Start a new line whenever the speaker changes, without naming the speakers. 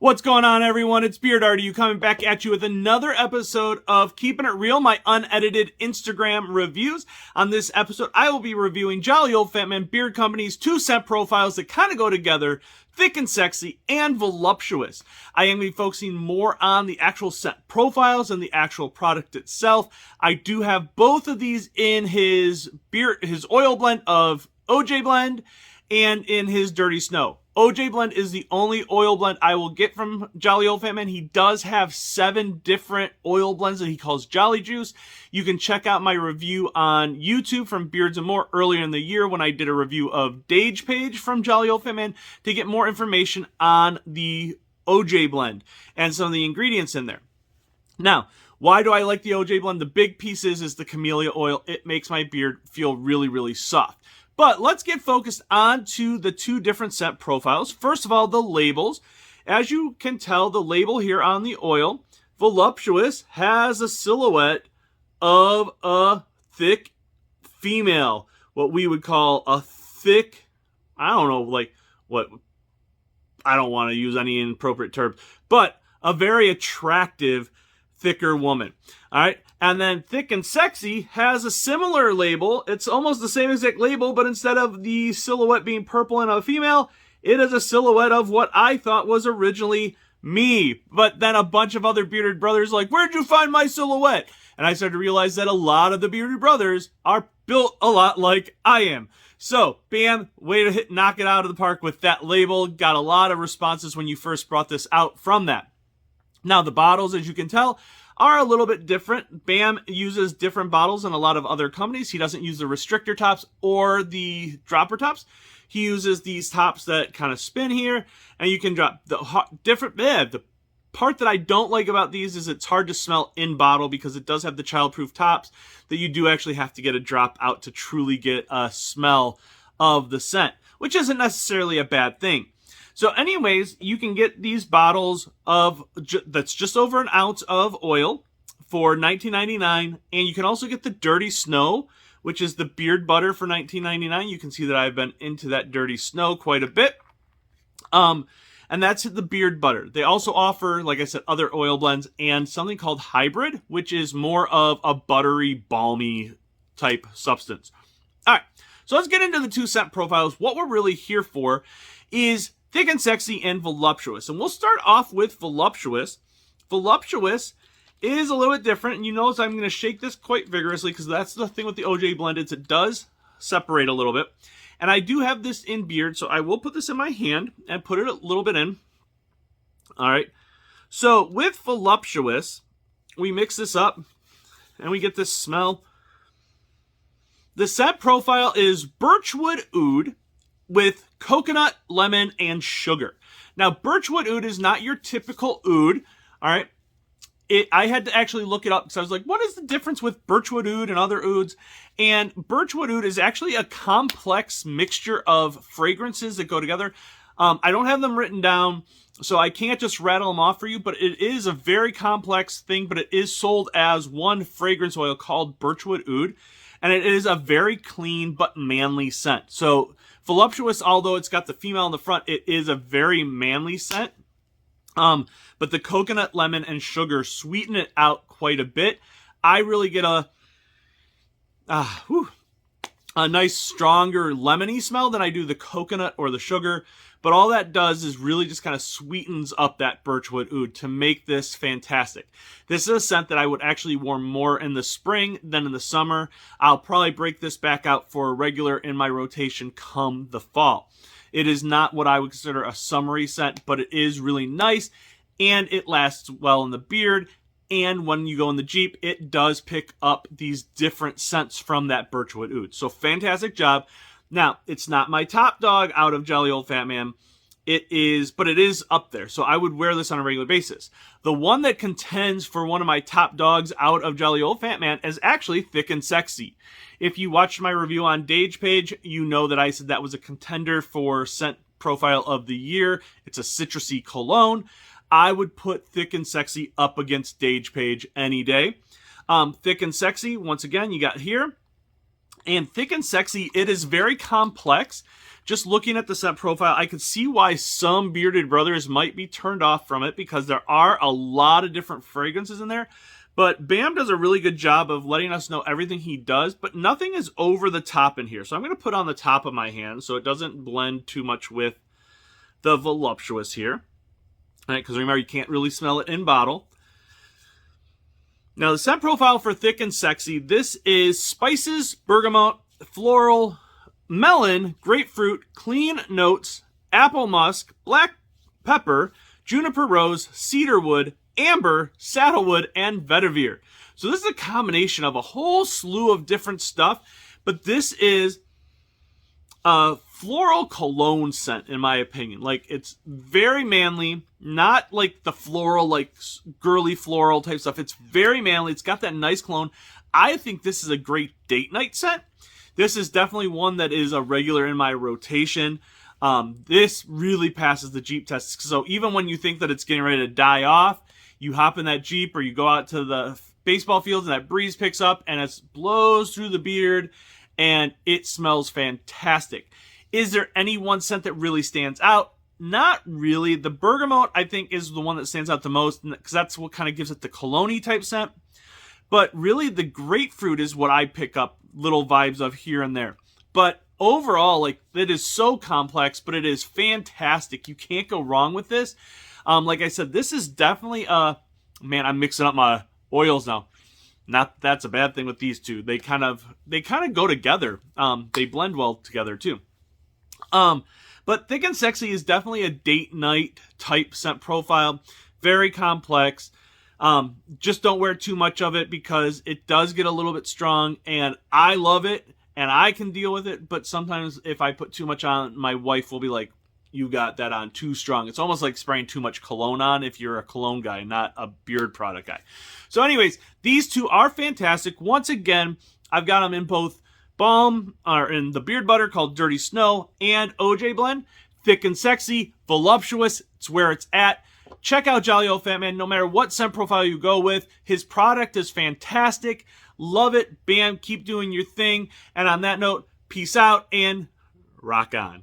What's going on, everyone? It's Beard Artie coming back at you with another episode of Keeping It Real, my unedited Instagram reviews. On this episode, I will be reviewing Jolly Old Fatman Beard Company's 2 scent profiles that kind of go together, Thick and Sexy and Voluptuous. I am going to be focusing more on the actual scent profiles and the actual product itself. I do have both of these in his oil blend of OJ blend and in his Dirty Snow. OJ blend is the only oil blend I will get from Jolly Old Fatman. He does have 7 different oil blends that he calls Jolly Juice. You can check out my review on YouTube from Beards and More earlier in the year when I did a review of Dage Page from Jolly Old Fatman to get more information on the OJ blend and some of the ingredients in there. Now, why do I like the OJ blend? The big piece is the camellia oil. It makes my beard feel really, really soft. But let's get focused on to the 2 different scent profiles. First of all, the labels. As you can tell, the label here on the oil, Voluptuous, has a silhouette of a thick female. What we would call a thick, I don't know, like what, I don't want to use any inappropriate terms, but a very attractive, thicker woman. All right. And then Thick and Sexy has a similar label. It's almost the same exact label, but instead of the silhouette being purple and a female, it is a silhouette of what I thought was originally me. But then a bunch of other bearded brothers like, where'd you find my silhouette? And I started to realize that a lot of the bearded brothers are built a lot like I am. So, Bamm, way to knock it out of the park with that label. Got a lot of responses when you first brought this out from that. Now, the bottles, as you can tell, are a little bit different. Bamm uses different bottles than a lot of other companies. He doesn't use the restrictor tops or the dropper tops. He uses these tops that kind of spin here, and you can drop the different. The part that I don't like about these is it's hard to smell in bottle because it does have the childproof tops that you do actually have to get a drop out to truly get a smell of the scent, which isn't necessarily a bad thing. So anyways, you can get these bottles of, that's just over an ounce of oil for $19.99. And you can also get the Dirty Snow, which is the beard butter for $19.99. You can see that I've been into that Dirty Snow quite a bit. And that's the beard butter. They also offer, like I said, other oil blends and something called Hybrid, which is more of a buttery, balmy type substance. All right, so let's get into the 2 scent profiles. What we're really here for is Thick and Sexy and Voluptuous. And we'll start off with Voluptuous. Voluptuous is a little bit different. And you notice I'm going to shake this quite vigorously because that's the thing with the OJ blend. It does separate a little bit. And I do have this in beard, so I will put this in my hand and put it a little bit in. All right. So with Voluptuous, we mix this up and we get this smell. The scent profile is Birchwood Oud with coconut, lemon, and sugar. Now, Birchwood Oud is not your typical oud, all right? I had to actually look it up because I was like, what is the difference with Birchwood Oud and other ouds? And Birchwood Oud is actually a complex mixture of fragrances that go together. I don't have them written down, so I can't just rattle them off for you, but it is a very complex thing, but it is sold as one fragrance oil called Birchwood Oud, and it is a very clean but manly scent. So Voluptuous, although it's got the female in the front, it is a very manly scent. But the coconut, lemon, and sugar sweeten it out quite a bit. I really get a nice, stronger lemony smell than I do the coconut or the sugar. But all that does is really just kind of sweetens up that Birchwood Oud to make this fantastic. This is a scent that I would actually wear more in the spring than in the summer. I'll probably break this back out for a regular in my rotation come the fall. It is not what I would consider a summery scent, but it is really nice, and it lasts well in the beard. And when you go in the Jeep, it does pick up these different scents from that Birchwood Oud. So fantastic job. Now, it's not my top dog out of Jolly Old Fatman. It is, but it is up there. So I would wear this on a regular basis. The one that contends for one of my top dogs out of Jolly Old Fatman is actually Thick and Sexy. If you watched my review on Dage Page, you know that I said that was a contender for scent profile of the year. It's a citrusy cologne. I would put Thick and Sexy up against Dage Page any day. Thick and Sexy, once again, you got here. And Thick and Sexy, it is very complex. Just looking at the scent profile, I could see why some bearded brothers might be turned off from it because there are a lot of different fragrances in there. But Bamm does a really good job of letting us know everything he does, but nothing is over the top in here. So I'm going to put on the top of my hand so it doesn't blend too much with the Voluptuous here. All right, because remember, you can't really smell it in bottle. Now, the scent profile for Thick and Sexy, this is spices, bergamot, floral, melon, grapefruit, clean notes, apple musk, black pepper, juniper rose, cedarwood, amber, saddlewood, and vetiver. So this is a combination of a whole slew of different stuff, but this is a floral cologne scent, in my opinion. Like, it's very manly, not like the floral, like girly floral type stuff. It's very manly. It's got that nice cologne. I think this is a great date night scent. This is definitely one that is a regular in my rotation. This really passes the Jeep test. So even when you think that it's getting ready to die off, you hop in that Jeep or you go out to the baseball fields and that breeze picks up and it blows through the beard and it smells fantastic. Is there any one scent that really stands out? Not really. The bergamot, I think, is the one that stands out the most because that's what kind of gives it the cologne-y type scent. But really, the grapefruit is what I pick up little vibes of here and there. But overall, like, it is so complex, but it is fantastic. You can't go wrong with this. Like I said, this is definitely man, I'm mixing up my oils now. Not that's a bad thing with these two. They kind of go together. They blend well together too. But Thick and Sexy is definitely a date night type scent profile. Very complex. Just don't wear too much of it because it does get a little bit strong, and I love it and I can deal with it. But sometimes if I put too much on, my wife will be like, you got that on too strong. It's almost like spraying too much cologne on if you're a cologne guy, not a beard product guy. So anyways, these two are fantastic. Once again, I've got them in both Bamm, or in the beard butter called Dirty Snow, and OJ blend. Thick and Sexy, Voluptuous, it's where it's at. Check out Jolly Old Fatman. No matter what scent profile you go with, his product is fantastic. Love it. Bamm, keep doing your thing. And on that note, peace out and rock on.